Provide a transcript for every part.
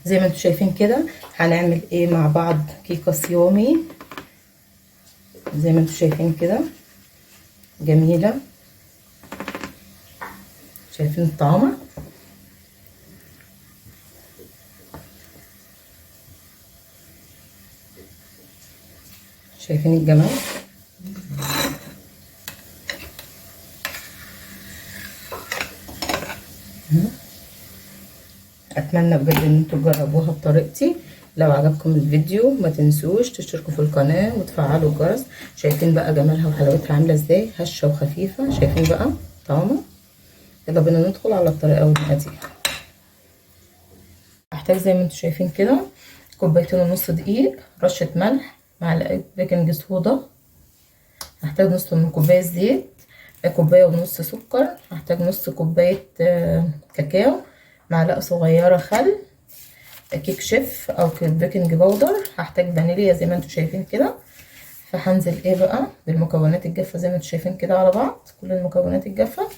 زي ما انتم شايفين كده هنعمل ايه مع بعض؟ كيكه صيامي زي ما انتم شايفين كده، جميله. شايفين الطعامه؟ شايفين الجمال؟ اتمنى بجد ان انتوا تجربوها بطريقتي. لو عجبكم الفيديو ما تنسوش تشتركوا في القناه وتفعلوا الجرس. شايفين بقى جمالها وحلاوتها عامله ازاي؟ هشه وخفيفه. شايفين بقى طعمه؟ يلا بينا ندخل على الطريقه والمقادير. هحتاج زي ما انتوا شايفين كده 2.5 كوباية دقيق، رشه ملح، معلقه بيكنج صودا، هحتاج نص من كوبايه زيت، 1.5 كوباية سكر، هحتاج نص كوبايه كاكاو، معلقه صغيره خل، كيك شيف او بيكنج باودر، هحتاج فانيليا زي ما انتم شايفين كده. فهنزل ايه بقى بالمكونات الجافه زي ما انتم شايفين كده على بعض، كل المكونات الجافه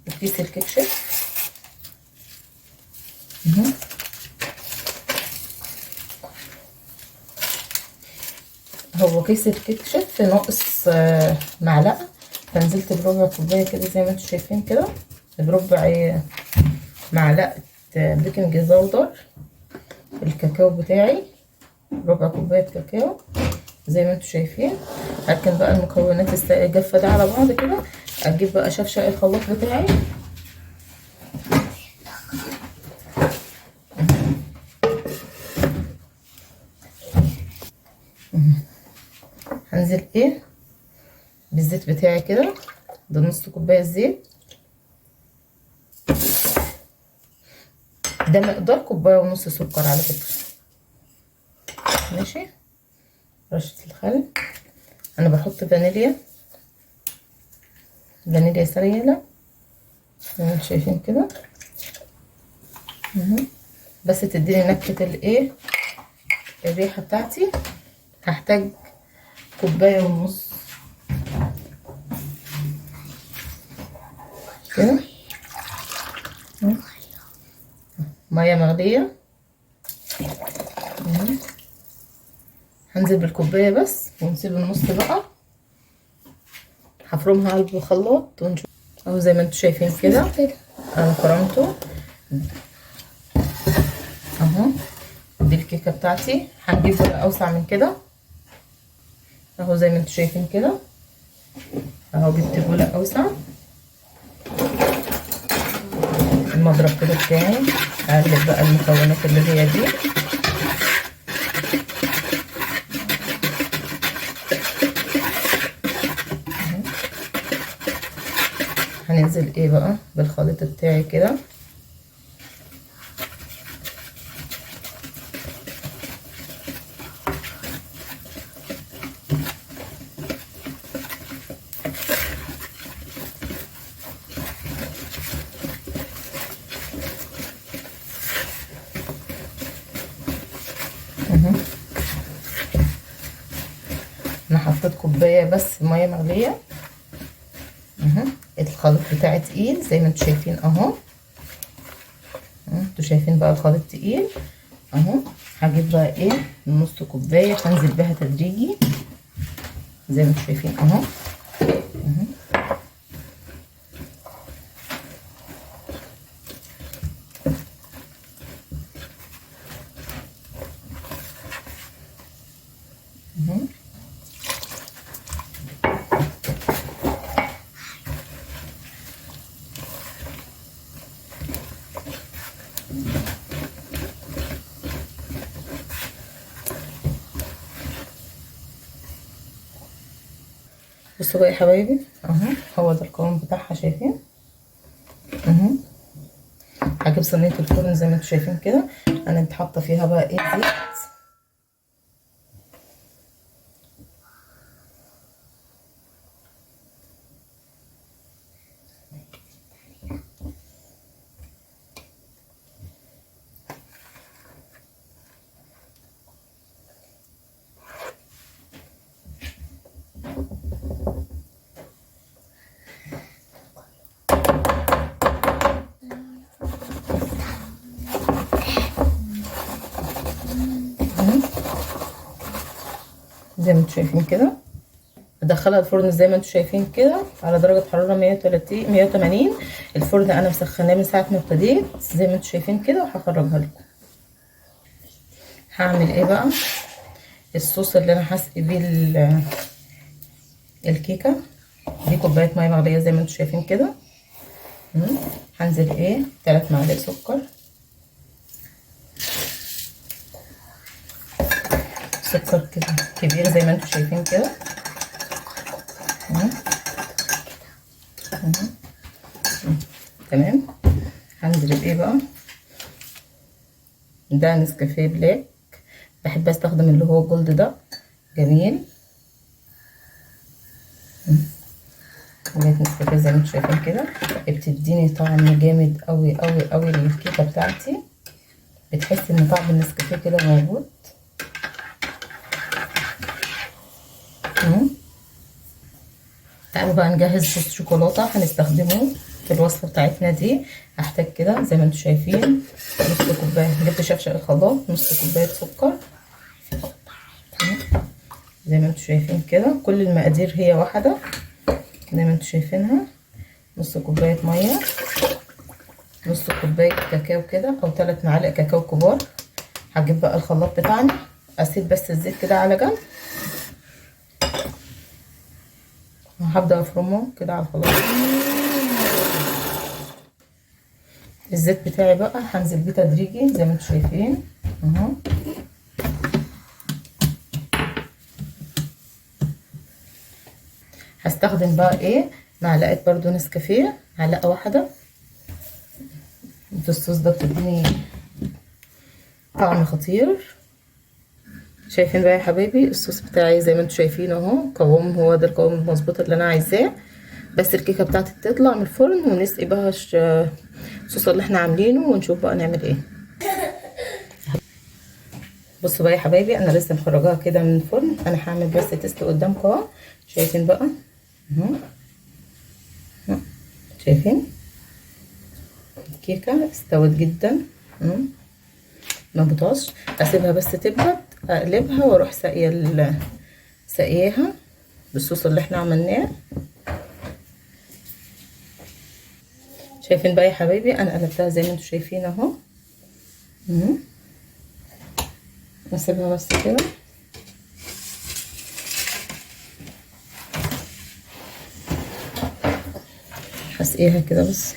وكيس الكيك شيف. هو كيس الكيك شيف ناقص معلقه، فنزلت بربع كوبايه كده زي ما انتم شايفين كده، بربع معلقه بيكنج باودر. الكاكاو بتاعي ربع كوبايه كاكاو زي ما انتم شايفين. هركن بقى المكونات الجافه ده على بعض كده. اجيب بقى شفشق الخلاط بتاعي، هنزل ايه بالزيت بتاعي كده، ده نص كوبايه زيت، ده مقدار 1.5 كوباية سكر على فكره. ماشي. رشه الخل، انا بحط فانيليا سائله زي ما انتم شايفين كده، بس تديني نكهه الايه الريحه بتاعتي. هحتاج 1.5 كوباية كده ميه مغليه. هنزل بالكوبايه بس ونسيب النص بقى، هفرمها على الخلاط ونشوف اهو زي ما انتم شايفين كده. انا فرمته اهو. دي الكيكه بتاعتي. هنجيب بقى اوسع من كده اهو زي ما انتم شايفين كده اهو، جبت بوله اوسع. المضرب كده بتاعي اقلب بقى المكونات اللي هي دي. هننزل ايه بقى بالخليط بتاعي كده. انا حطيت كوبايه بس ميه مغليه. الخليط بتاعي تقيل زي ما انتم شايفين اهو. انتوا شايفين بقى الخليط تقيل اهو. هجيب بقى ايه نص كوبايه هنزل بيها تدريجي زي ما انتم شايفين اهو. بصوا بقى يا حبايبي اهو، هو ده القوام بتاعها شايفين اهو. هجيب صينيه الفرن زي ما انتم شايفين كده، انا حاطه فيها بقى ايه زيت. زي ما انتم شايفين كده. ادخلها الفرن زي ما انتم شايفين كده على درجه حراره 180. الفرن انا مسخناه من ساعه ما ابتديت زي ما انتم شايفين كده، وهخرجها لكم. هعمل ايه بقى؟ الصوص اللي انا هسقي بيه الكيكه دي، كوبايه ميه مغليه زي ما انتم شايفين كده. هنزل ايه 3 معالق سكر. سكر كده كبير زي ما انتم شايفين كده. تمام. هنزل بايه بقى؟ ده نسكافيه بلاك، بحب استخدم اللي هو جولد ده، جميل. نسكافيه زي ما انتم شايفين كده، بتديني طعم جامد قوي قوي قوي للكيكه بتاعتي، بتحس ان طعم النسكافيه كده موجود. تعالوا بقى نجهز صوص شوكولاته هنستخدمه في الوصفه بتاعتنا دي. هحتاج كده زي ما انتم شايفين نص كوبايه، جبت شفشق الخلاط، نص كوبايه سكر زي ما انتم شايفين كده. كل المقادير هي واحده زي ما انتم شايفينها. نص كوبايه ميه، نص كوبايه كاكاو كده او 3 معالق كاكاو كبار. هجيب بقى الخلاط بتاعنا، اسيب بس الزيت كده على جنب، وهبدا افرمه كده على الخلاط. الزيت بتاعي بقى هنزل بيه تدريجي زي ما انتم شايفين اهو. هستخدم بقى ايه معلقه برضو نسكافيه، معلقه واحده. الصوص ده بتديني طعم خطير. شايفين بقى يا حبايبي الصوص بتاعي زي ما انتم شايفين اهو، قوام هو ده القوام المظبوط اللي انا عايزاه. بس الكيكه بتاعتي تطلع من الفرن ونسقي بقى الصوص اللي احنا عاملينه، ونشوف بقى نعمل ايه. بصوا بقى يا حبايبي، انا لسه مخرجاها كده من الفرن. انا هعمل بس تيست قدامكم اهو. شايفين بقى اهو، شايفين الكيكه استوت جدا، ما بطاش. اسيبها بس تبرد، اقلبها واروح ساقياها بالصوص اللي احنا عملناه. شايفين بقى يا حبايبي انا قلبتها زي ما انتم شايفين اهو. اسيبها بس كده. هسقيها كده بس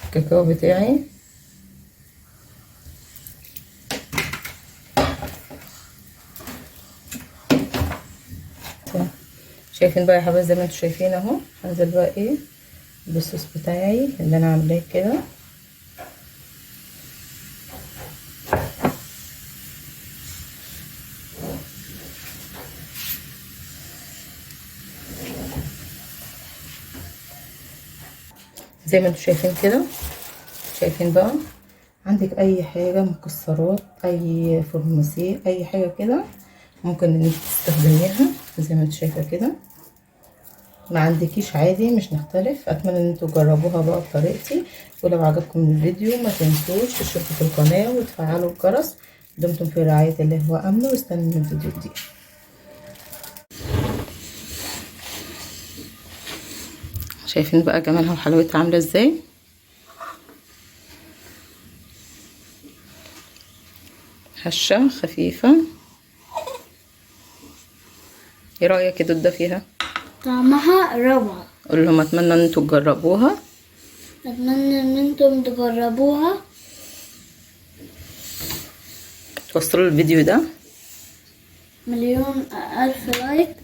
الكاكاو بتاعي. شايفين بقى يا حبايبي زي ما انتم شايفين اهو. هنزل بقى ايه بالصوص بتاعي اللي انا عاملاه كده. زي ما انتم شايفين كده. شايفين بقى عندك اي حاجه مكسرات، اي فورماسيه، اي حاجه كده ممكن ان انت تستخدميها زي ما انت شايفه كده. ما عندكيش عادي، مش نختلف. اتمنى ان انتوا تجربوها بقى بطريقتي. ولو عجبكم الفيديو ما تنسوش تشتركوا في القناه وتفعلوا الجرس. دمتم في رعايه الله وامنه، واستنوا من فيديو جديد. شايفين بقى جمالها وحلاوتها عامله ازاي. هشه خفيفه. ايه رايك يا دودة فيها؟ طعمها روعة. قول لهم اتمنى ان انتوا تجربوها. اتمنى ان انتم تجربوها. توصلوا الفيديو ده 1,000,000 لايك.